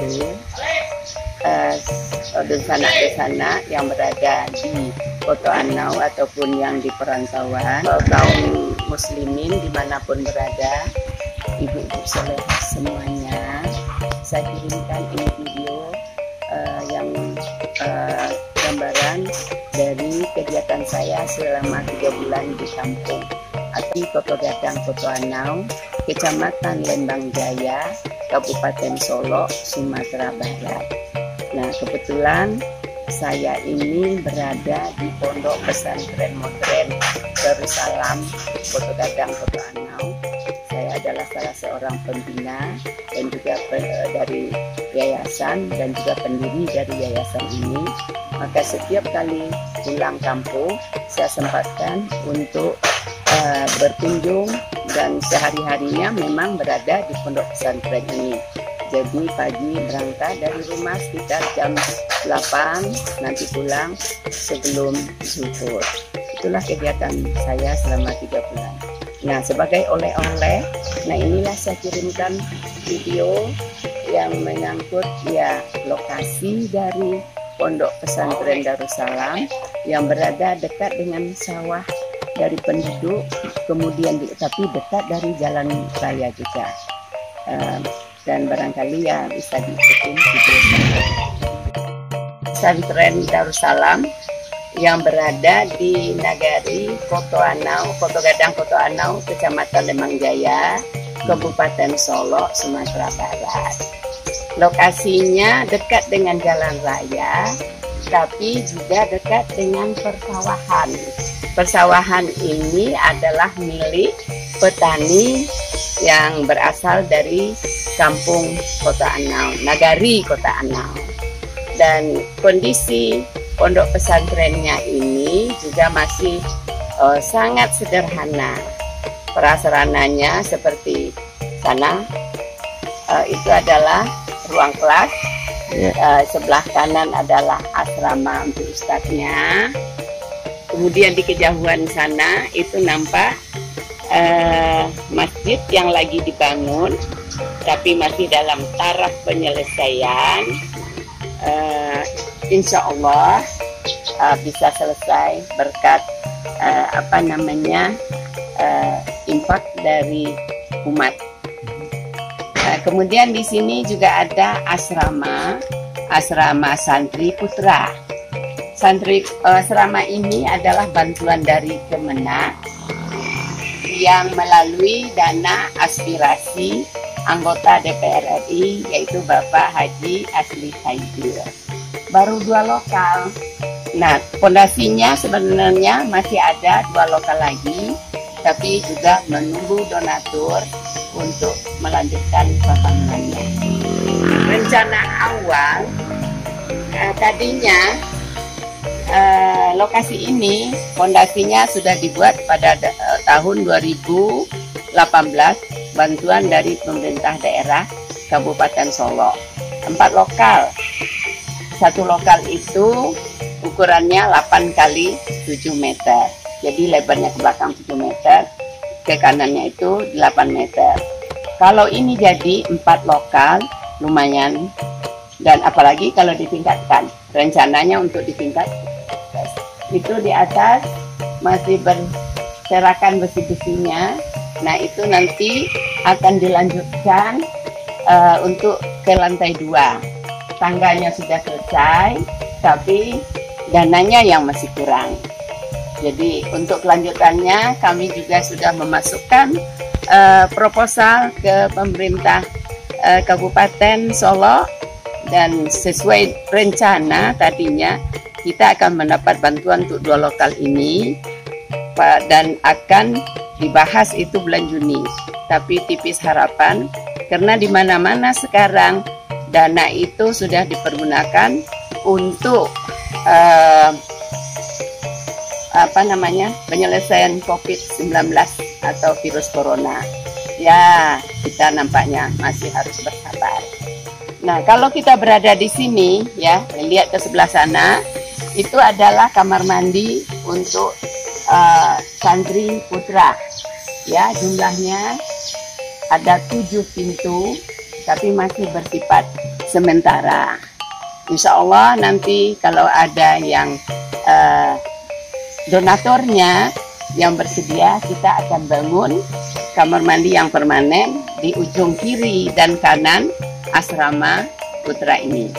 membantu saudara-saudara yang berada di Koto Anau ataupun yang di perantauan, kaum muslimin dimanapun berada, ibu-ibu solehah semuanya. Saya kirimkan ini video yang gambaran dari kegiatan saya selama 3 bulan di kampung di Koto Gadang, Koto Anau, Kecamatan Lembang Jaya, Kabupaten Solok, Sumatera Barat. Nah, kebetulan saya ini berada di Pondok Pesantren Modern Darussalam, Koto Gadang, Koto Anau. Saya adalah salah seorang pembina dan juga dari yayasan dan juga pendiri dari yayasan ini. Maka setiap kali pulang kampung, saya sempatkan untuk berkunjung dan sehari-harinya memang berada di pondok pesantren ini. Jadi pagi berangkat dari rumah sekitar jam 8, nanti pulang sebelum zuhur. Itulah kegiatan saya selama 3 bulan. Nah, sebagai oleh-oleh, nah inilah saya kirimkan video yang menyangkut ya lokasi dari pondok pesantren Darussalam yang berada dekat dengan sawah dari penduduk, kemudian tapi dekat dari jalan raya juga. Dan barangkali ya bisa diikuti video pesantren Darussalam yang berada di Nagari Koto Anau, Koto Gadang, Koto Anau, Kecamatan Lembang Jaya, Kabupaten Solok, Sumatera Barat. Lokasinya dekat dengan jalan raya, tapi juga dekat dengan persawahan. Persawahan ini adalah milik petani yang berasal dari kampung Koto Anau, Nagari Koto Anau. Dan kondisi pondok pesantrennya ini juga masih sangat sederhana. Prasarananya seperti sana, itu adalah ruang kelas, sebelah kanan adalah asrama untuk ustadznya. Kemudian di kejauhan sana itu nampak masjid yang lagi dibangun, tapi masih dalam taraf penyelesaian. Insya Allah bisa selesai berkat infak dari umat. Kemudian di sini juga ada asrama santri putra. Asrama ini adalah bantuan dari Kemenak yang melalui dana aspirasi anggota DPR RI, yaitu Bapak Haji Asli Haidil. Baru 2 lokal. Nah, fondasinya sebenarnya masih ada 2 lokal lagi, tapi juga menunggu donatur untuk melanjutkan pembangunannya. Rencana awal tadinya lokasi ini fondasinya sudah dibuat pada tahun 2018, bantuan dari pemerintah daerah Kabupaten Solok. 4 lokal. 1 lokal itu ukurannya 8 kali 7 meter. Jadi lebarnya ke belakang 7 meter, ke kanannya itu 8 meter. Kalau ini jadi 4 lokal, lumayan. Dan apalagi kalau ditingkatkan, rencananya untuk ditingkatkan. Itu di atas masih berserakan besi-besinya. Nah, itu nanti akan dilanjutkan untuk ke lantai 2. Tangganya sudah selesai, tapi dananya yang masih kurang. Jadi untuk kelanjutannya kami juga sudah memasukkan proposal ke pemerintah Kabupaten Solok, dan sesuai rencana tadinya kita akan mendapat bantuan untuk 2 lokal ini dan akan dibahas itu bulan Juni. Tapi tipis harapan karena di mana-mana sekarang dana itu sudah dipergunakan untuk penyelesaian COVID-19 atau virus corona. Ya, kita nampaknya masih harus bersabar. Nah, kalau kita berada di sini, ya, lihat ke sebelah sana, itu adalah kamar mandi untuk santri putra. Ya, jumlahnya ada 7 pintu, tapi masih bersifat sementara. Insya Allah nanti kalau ada yang donaturnya yang bersedia, kita akan bangun kamar mandi yang permanen di ujung kiri dan kanan asrama putra ini.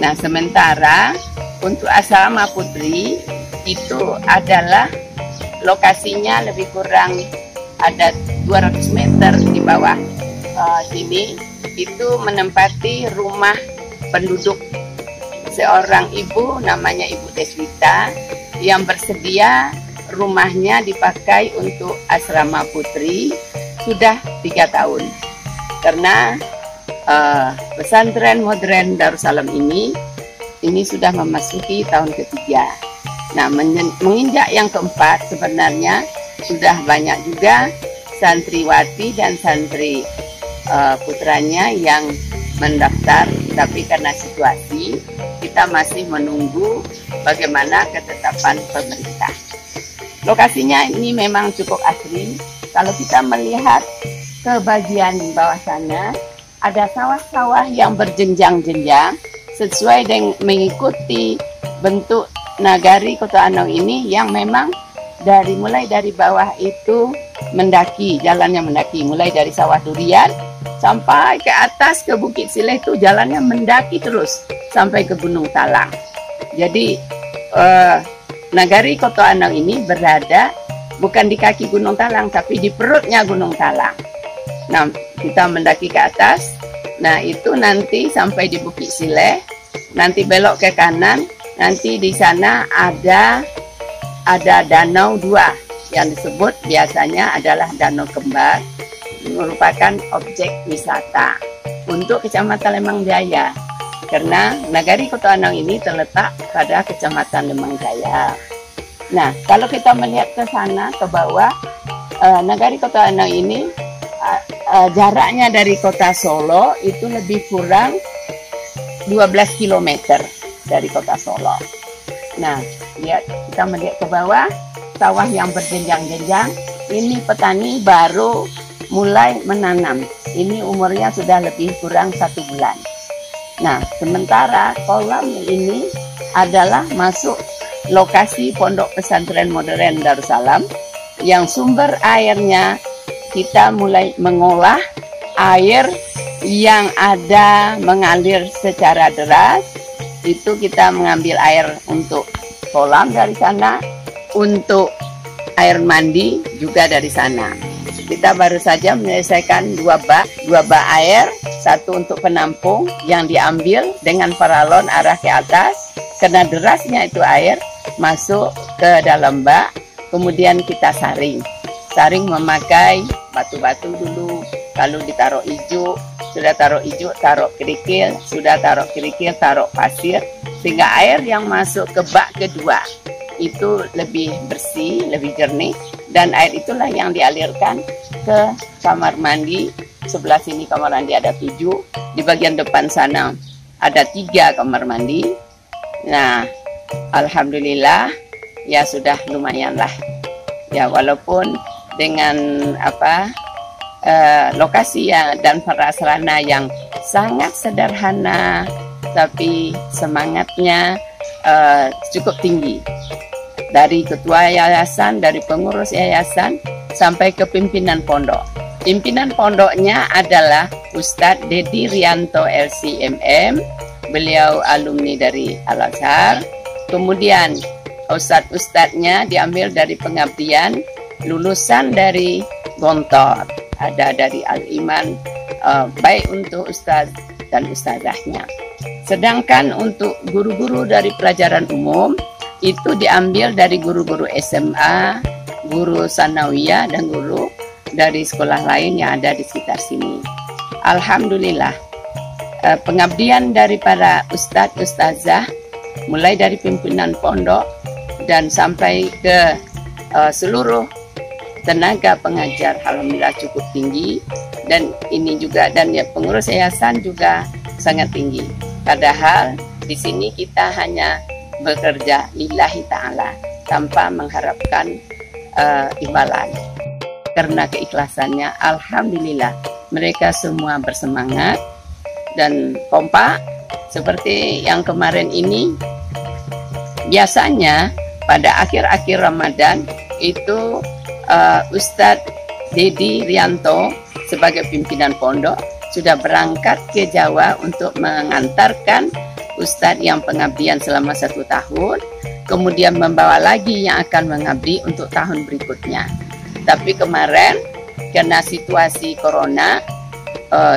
Nah, sementara untuk asrama putri itu adalah lokasinya lebih kurang ada 200 meter di bawah sini, itu menempati rumah penduduk seorang ibu namanya Ibu Deswita yang bersedia rumahnya dipakai untuk asrama putri sudah 3 tahun. Karena pesantren modern Darussalam ini sudah memasuki tahun ketiga. Nah, menginjak yang keempat sebenarnya sudah banyak juga santriwati dan santri putranya yang mendaftar, tapi karena situasi kita masih menunggu bagaimana ketetapan pemerintah. Lokasinya ini memang cukup asri. Kalau kita melihat ke bagian bawah sana, ada sawah-sawah yang berjenjang-jenjang sesuai dengan mengikuti bentuk nagari Kota Andong ini, yang memang mulai dari bawah itu mendaki, jalannya mendaki, mulai dari sawah durian sampai ke atas ke Bukit Sileh, itu jalannya mendaki terus sampai ke Gunung Talang. Jadi nagari Kota Andong ini berada bukan di kaki Gunung Talang, tapi di perutnya Gunung Talang. Nah, kita mendaki ke atas, nah itu nanti sampai di Bukit Sileh, nanti belok ke kanan, nanti di sana ada danau 2 yang disebut biasanya adalah Danau Kembar, merupakan objek wisata untuk Kecamatan Lemang Jaya, karena nagari Kota Andong ini terletak pada Kecamatan Lemang Jaya. Nah, kalau kita melihat ke sana ke bawah, nagari Kota Andong ini jaraknya dari kota Solo itu lebih kurang 12 km dari kota Solo. Nah, kita melihat ke bawah, sawah yang berjenjang-jenjang. Ini petani baru mulai menanam. Ini umurnya sudah lebih kurang 1 bulan. Nah, sementara kolam ini adalah masuk lokasi Pondok Pesantren Modern Darussalam, yang sumber airnya kita mulai mengolah air yang ada mengalir secara deras. Itu kita mengambil air untuk kolam dari sana, untuk air mandi juga dari sana. Kita baru saja menyelesaikan 2 bak air, 1 untuk penampung yang diambil dengan paralon arah ke atas, karena derasnya itu air masuk ke dalam bak, kemudian kita saring memakai batu-batu dulu. Kalau ditaruh ijuk, sudah taruh ijuk, taruh kerikil, sudah taruh kerikil, taruh pasir, sehingga air yang masuk ke bak kedua itu lebih bersih, lebih jernih, dan air itulah yang dialirkan ke kamar mandi. Sebelah sini kamar mandi ada 7, di bagian depan sana ada 3 kamar mandi. Nah, alhamdulillah ya sudah lumayan lah ya, walaupun dengan lokasi dan prasarana yang sangat sederhana, tapi semangatnya cukup tinggi. Dari ketua yayasan, dari pengurus yayasan, sampai ke pimpinan pondok. Pimpinan pondoknya adalah Ustadz Dedi Rianto LCMM, beliau alumni dari Al-Azhar. Kemudian ustadz-ustadznya diambil dari pengabdian, lulusan dari Gontor, ada dari Al-Iman, baik untuk ustadz dan ustazahnya. Sedangkan untuk guru-guru dari pelajaran umum itu diambil dari guru-guru SMA, guru sanawiyah, dan guru dari sekolah lain yang ada di sekitar sini. Alhamdulillah, pengabdian dari para ustadz ustazah, mulai dari pimpinan pondok dan sampai ke seluruh tenaga pengajar, alhamdulillah cukup tinggi. Dan ini juga, dan ya pengurus yayasan juga sangat tinggi. Padahal di sini kita hanya bekerja lillahi ta'ala tanpa mengharapkan imbalan. Karena keikhlasannya, alhamdulillah mereka semua bersemangat dan kompak seperti yang kemarin ini. Biasanya pada akhir-akhir Ramadan itu Ustadz Dedi Rianto sebagai pimpinan pondok sudah berangkat ke Jawa untuk mengantarkan Ustadz yang pengabdian selama 1 tahun, kemudian membawa lagi yang akan mengabdi untuk tahun berikutnya. Tapi kemarin karena situasi corona,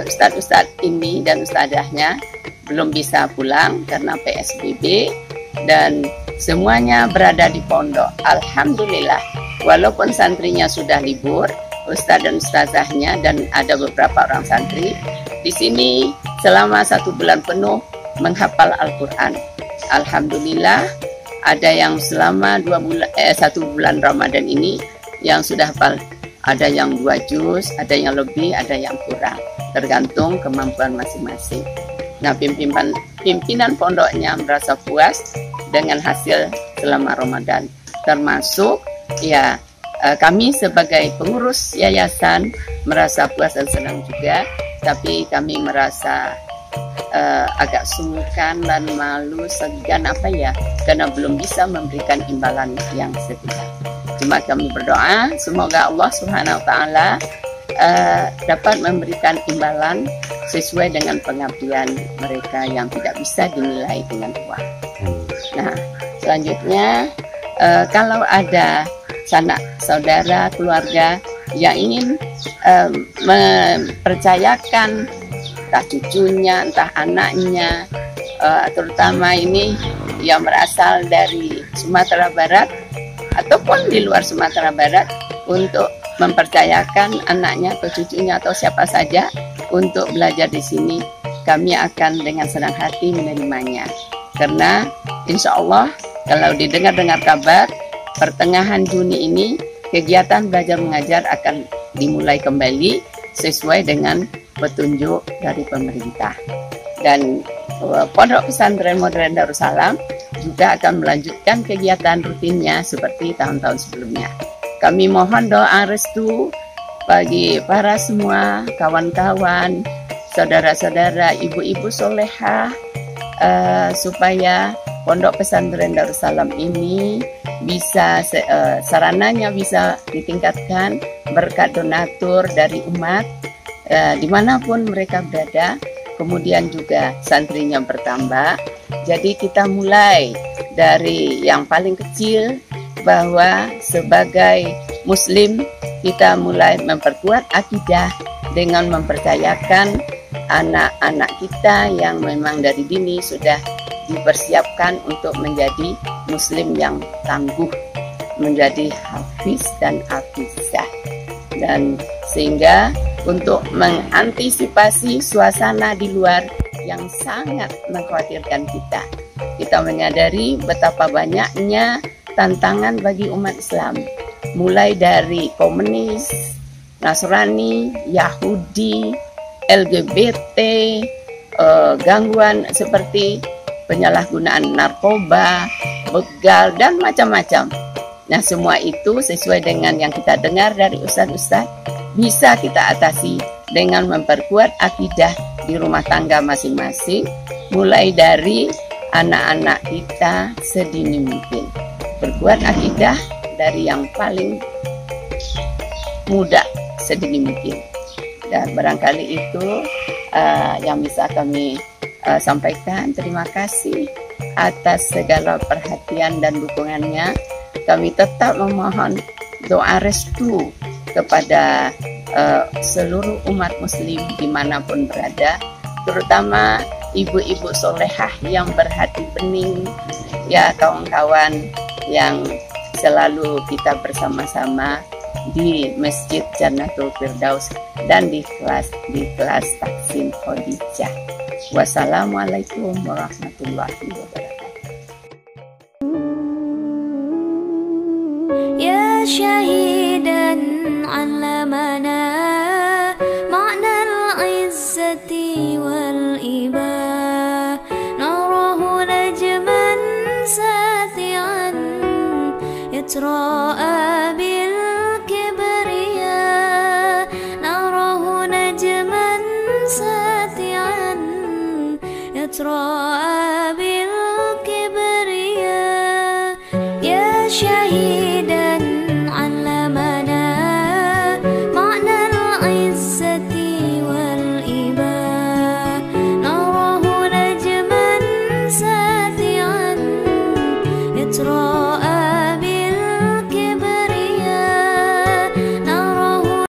Ustadz-Ustadz ini dan ustadzahnya belum bisa pulang karena PSBB dan semuanya berada di pondok. Alhamdulillah, walaupun santrinya sudah libur, ustadz dan ustazahnya dan ada beberapa orang santri di sini selama 1 bulan penuh menghafal Al-Quran. Alhamdulillah, ada yang selama 1 bulan Ramadan ini yang sudah hafal. Ada yang 2 juz, ada yang lebih, ada yang kurang, tergantung kemampuan masing-masing. Nah, pimpinan pondoknya merasa puas dengan hasil selama Ramadan, termasuk ya kami sebagai pengurus yayasan merasa puas dan senang juga, tapi kami merasa agak sungkan dan malu, segan karena belum bisa memberikan imbalan yang setidak. Cuma kami berdoa semoga Allah Subhanahu wa taala dapat memberikan imbalan sesuai dengan pengabdian mereka yang tidak bisa dinilai dengan uang. Nah, selanjutnya kalau ada sanak saudara keluarga yang ingin mempercayakan entah cucunya, entah anaknya, terutama ini yang berasal dari Sumatera Barat ataupun di luar Sumatera Barat, untuk mempercayakan anaknya atau cucunya atau siapa saja untuk belajar di sini, kami akan dengan senang hati menerimanya. Karena insya Allah kalau didengar-dengar kabar pertengahan Juni ini kegiatan belajar mengajar akan dimulai kembali sesuai dengan petunjuk dari pemerintah. Dan Pondok Pesantren Modern Darussalam juga akan melanjutkan kegiatan rutinnya seperti tahun-tahun sebelumnya. Kami mohon doa restu bagi para semua kawan-kawan, saudara-saudara, ibu-ibu solehah, supaya Pondok Pesantren Darussalam ini bisa sarananya bisa ditingkatkan berkat donatur dari umat dimanapun mereka berada. Kemudian juga santrinya bertambah. Jadi kita mulai dari yang paling kecil, bahwa sebagai muslim kita mulai memperkuat akidah dengan mempercayakan anak-anak kita yang memang dari dini sudah dipersiapkan untuk menjadi muslim yang tangguh, menjadi hafiz dan hafizah. Dan sehingga untuk mengantisipasi suasana di luar yang sangat mengkhawatirkan kita menyadari betapa banyaknya tantangan bagi umat Islam, mulai dari komunis, Nasrani, Yahudi, LGBT, gangguan seperti penyalahgunaan narkoba, begal, dan macam-macam. Nah, semua itu sesuai dengan yang kita dengar dari ustadz-ustadz, bisa kita atasi dengan memperkuat akidah di rumah tangga masing-masing, mulai dari anak-anak kita sedini mungkin. Berbuat akidah dari yang paling muda sedini mungkin. Dan barangkali itu yang bisa kami sampaikan. Terima kasih atas segala perhatian dan dukungannya. Kami tetap memohon doa restu kepada seluruh umat muslim dimanapun berada, terutama ibu-ibu solehah yang berhati bening, ya kawan-kawan yang selalu kita bersama-sama di Masjid Jannatul Firdaus dan di kelas Taksin Khadijah. Wassalamualaikum warahmatullahi wabarakatuh. Ya syahidan allamana ma'na al-izzati wal ibah, narahu najman sati'an yatra'a bil kibriya, narahu najman sati'an يتراءى بالكبرياء يا شهيدا علمنا معنى العزة والإباء نراه نجما ساتعا يتراءى